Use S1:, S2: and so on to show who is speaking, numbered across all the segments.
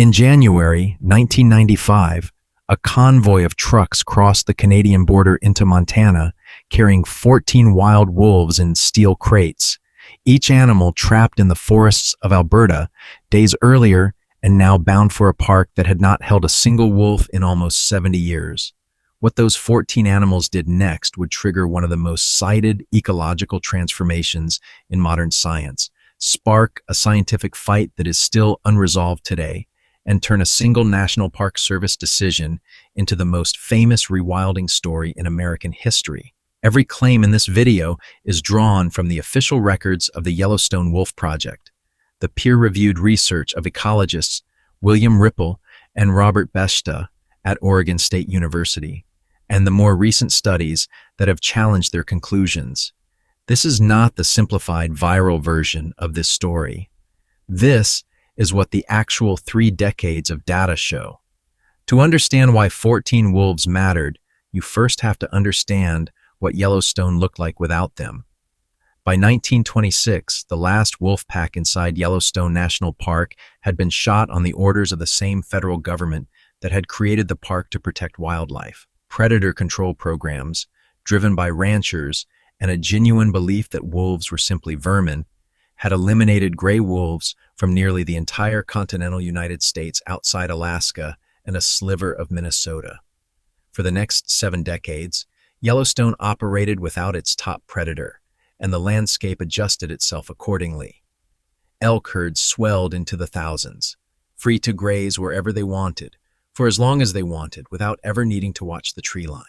S1: In January 1995, a convoy of trucks crossed the Canadian border into Montana, carrying 14 wild wolves in steel crates, each animal trapped in the forests of Alberta days earlier and now bound for a park that had not held a single wolf in almost 70 years. What those 14 animals did next would trigger one of the most cited ecological transformations in modern science, spark a scientific fight that is still unresolved today, and turn a single National Park Service decision into the most famous rewilding story in American history. Every claim in this video is drawn from the official records of the Yellowstone Wolf Project, the peer-reviewed research of ecologists William Ripple and Robert Beshta at Oregon State University, and the more recent studies that have challenged their conclusions. This is not the simplified viral version of this story. This is what the actual 3 decades of data show. To understand why 14 wolves mattered, you first have to understand what Yellowstone looked like without them. By 1926, the last wolf pack inside Yellowstone National Park had been shot on the orders of the same federal government that had created the park to protect wildlife. Predator control programs, driven by ranchers and a genuine belief that wolves were simply vermin, had eliminated gray wolves from nearly the entire continental United States outside Alaska and a sliver of Minnesota. For the next 7 decades, Yellowstone operated without its top predator, and the landscape adjusted itself accordingly. Elk herds swelled into the thousands, free to graze wherever they wanted, for as long as they wanted, without ever needing to watch the tree line.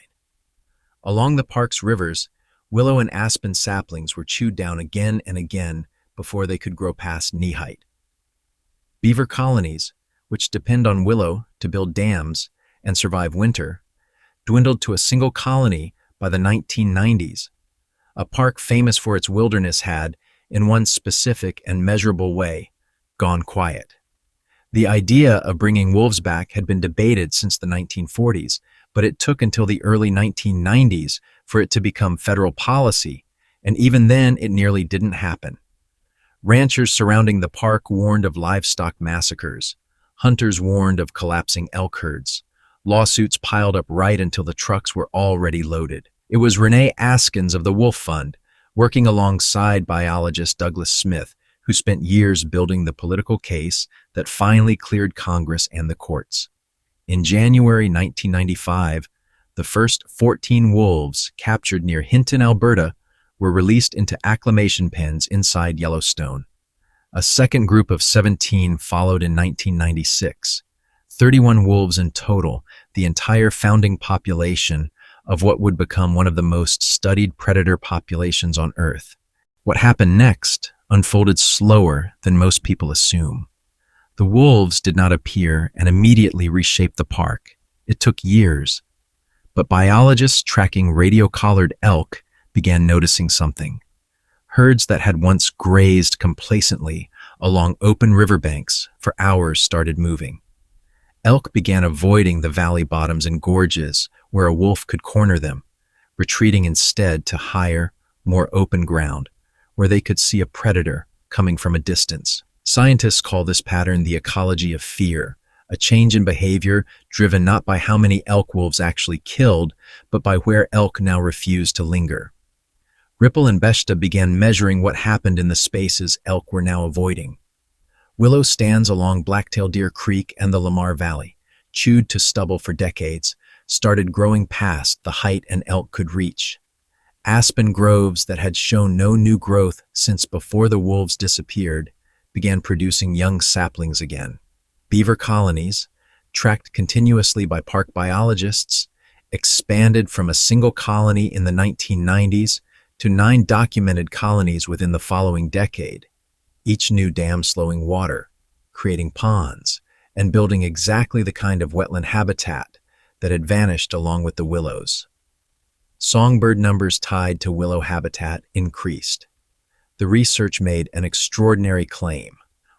S1: Along the park's rivers, willow and aspen saplings were chewed down again and again before they could grow past knee height. Beaver colonies, which depend on willow to build dams and survive winter, dwindled to a single colony by the 1990s. A park famous for its wilderness had, in one specific and measurable way, gone quiet. The idea of bringing wolves back had been debated since the 1940s, but it took until the early 1990s for it to become federal policy, and even then it nearly didn't happen. Ranchers surrounding the park warned of livestock massacres. Hunters warned of collapsing elk herds. Lawsuits piled up right until the trucks were already loaded. It was Renee Askins of the Wolf Fund, working alongside biologist Douglas Smith, who spent years building the political case that finally cleared Congress and the courts. In January 1995, the first 14 wolves captured near Hinton, Alberta, were released into acclimation pens inside Yellowstone. A second group of 17 followed in 1996. 31 wolves in total, the entire founding population of what would become one of the most studied predator populations on Earth. What happened next unfolded slower than most people assume. The wolves did not appear and immediately reshape the park. It took years. But biologists tracking radio-collared elk began noticing something. Herds that had once grazed complacently along open riverbanks for hours started moving. Elk began avoiding the valley bottoms and gorges where a wolf could corner them, retreating instead to higher, more open ground where they could see a predator coming from a distance. Scientists call this pattern the ecology of fear, a change in behavior driven not by how many elk wolves actually killed, but by where elk now refused to linger. Ripple and Beshta began measuring what happened in the spaces elk were now avoiding. Willow stands along Blacktail Deer Creek and the Lamar Valley, chewed to stubble for decades, started growing past the height an elk could reach. Aspen groves that had shown no new growth since before the wolves disappeared began producing young saplings again. Beaver colonies, tracked continuously by park biologists, expanded from a single colony in the 1990s to 9 documented colonies within the following decade, each new dam slowing water, creating ponds, and building exactly the kind of wetland habitat that had vanished along with the willows. Songbird numbers tied to willow habitat increased. The research made an extraordinary claim,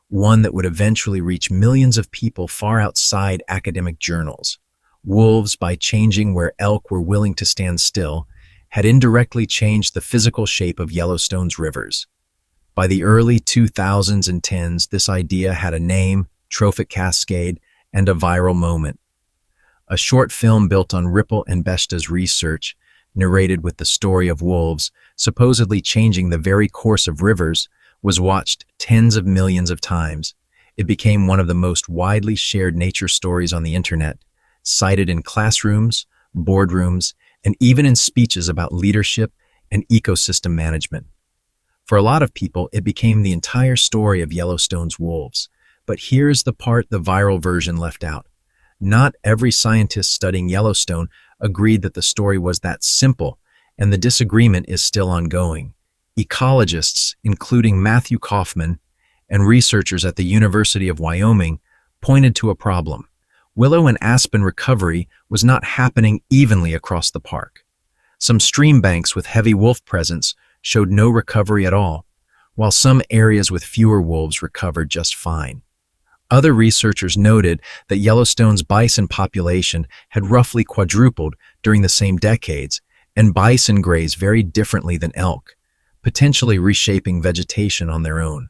S1: one that would eventually reach millions of people far outside academic journals. Wolves, by changing where elk were willing to stand still, had indirectly changed the physical shape of Yellowstone's rivers. By the early 2000s and 10s, this idea had a name: Trophic Cascade, and a viral moment. A short film built on Ripple and Beshta's research, narrated with the story of wolves supposedly changing the very course of rivers, was watched tens of millions of times. It became one of the most widely shared nature stories on the internet, cited in classrooms, boardrooms, and even in speeches about leadership and ecosystem management. For a lot of people, it became the entire story of Yellowstone's wolves. But here's the part the viral version left out. Not every scientist studying Yellowstone agreed that the story was that simple, and the disagreement is still ongoing. Ecologists, including Matthew Kaufman, and researchers at the University of Wyoming, pointed to a problem. Willow and aspen recovery was not happening evenly across the park. Some stream banks with heavy wolf presence showed no recovery at all, while some areas with fewer wolves recovered just fine. Other researchers noted that Yellowstone's bison population had roughly quadrupled during the same decades, and bison graze very differently than elk, potentially reshaping vegetation on their own.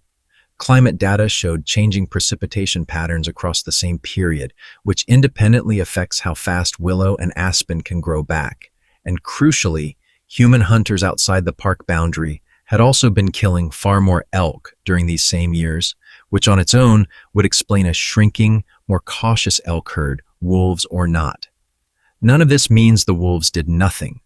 S1: Climate data showed changing precipitation patterns across the same period, which independently affects how fast willow and aspen can grow back. And crucially, human hunters outside the park boundary had also been killing far more elk during these same years, which on its own would explain a shrinking, more cautious elk herd, wolves or not. None of this means the wolves did nothing.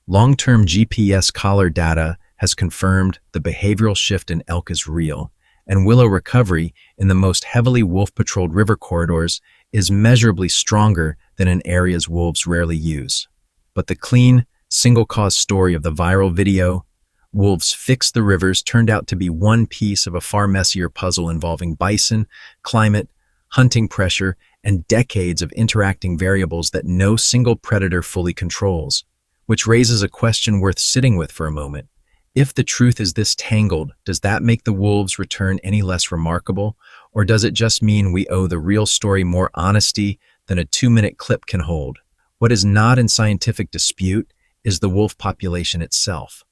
S1: Long-term GPS collar data has confirmed the behavioral shift in elk is real, and willow recovery in the most heavily wolf-patrolled river corridors is measurably stronger than in areas wolves rarely use. But the clean, single-cause story of the viral video, "Wolves Fix the Rivers," turned out to be one piece of a far messier puzzle involving bison, climate, hunting pressure, and decades of interacting variables that no single predator fully controls, which raises a question worth sitting with for a moment. If the truth is this tangled, does that make the wolves' return any less remarkable, or does it just mean we owe the real story more honesty than a 2-minute clip can hold? What is not in scientific dispute is the wolf population itself.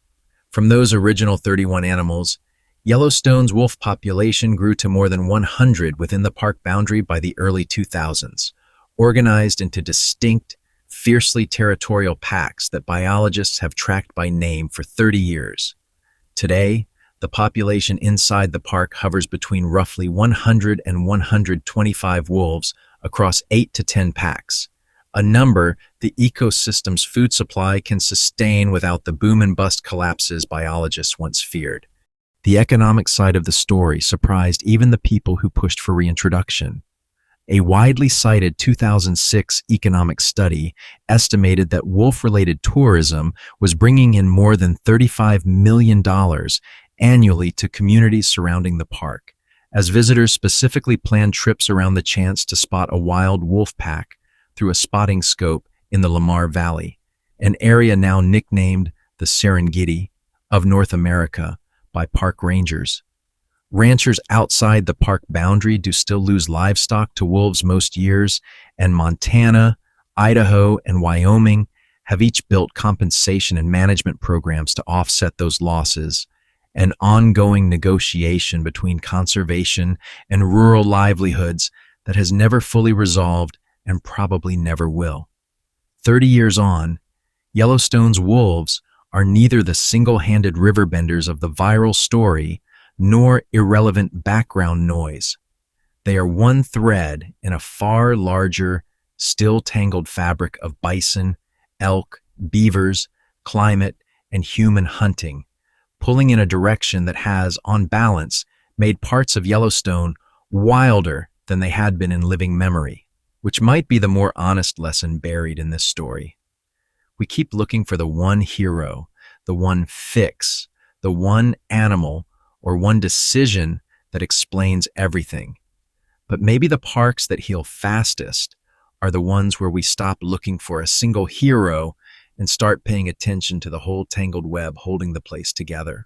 S1: From those original 31 animals, Yellowstone's wolf population grew to more than 100 within the park boundary by the early 2000s, organized into distinct, fiercely territorial packs that biologists have tracked by name for 30 years. Today, the population inside the park hovers between roughly 100 and 125 wolves across 8 to 10 packs, a number the ecosystem's food supply can sustain without the boom and bust collapses biologists once feared. The economic side of the story surprised even the people who pushed for reintroduction. A widely cited 2006 economic study estimated that wolf-related tourism was bringing in more than $35 million annually to communities surrounding the park, as visitors specifically planned trips around the chance to spot a wild wolf pack through a spotting scope in the Lamar Valley, an area now nicknamed the Serengeti of North America by park rangers. Ranchers outside the park boundary do still lose livestock to wolves most years, and Montana, Idaho, and Wyoming have each built compensation and management programs to offset those losses, an ongoing negotiation between conservation and rural livelihoods that has never fully resolved and probably never will. 30 years on, Yellowstone's wolves are neither the single-handed riverbenders of the viral story nor irrelevant background noise. They are one thread in a far larger, still tangled fabric of bison, elk, beavers, climate, and human hunting, pulling in a direction that has, on balance, made parts of Yellowstone wilder than they had been in living memory, which might be the more honest lesson buried in this story. We keep looking for the one hero, the one fix, the one animal, or one decision that explains everything. But maybe the parks that heal fastest are the ones where we stop looking for a single hero and start paying attention to the whole tangled web holding the place together.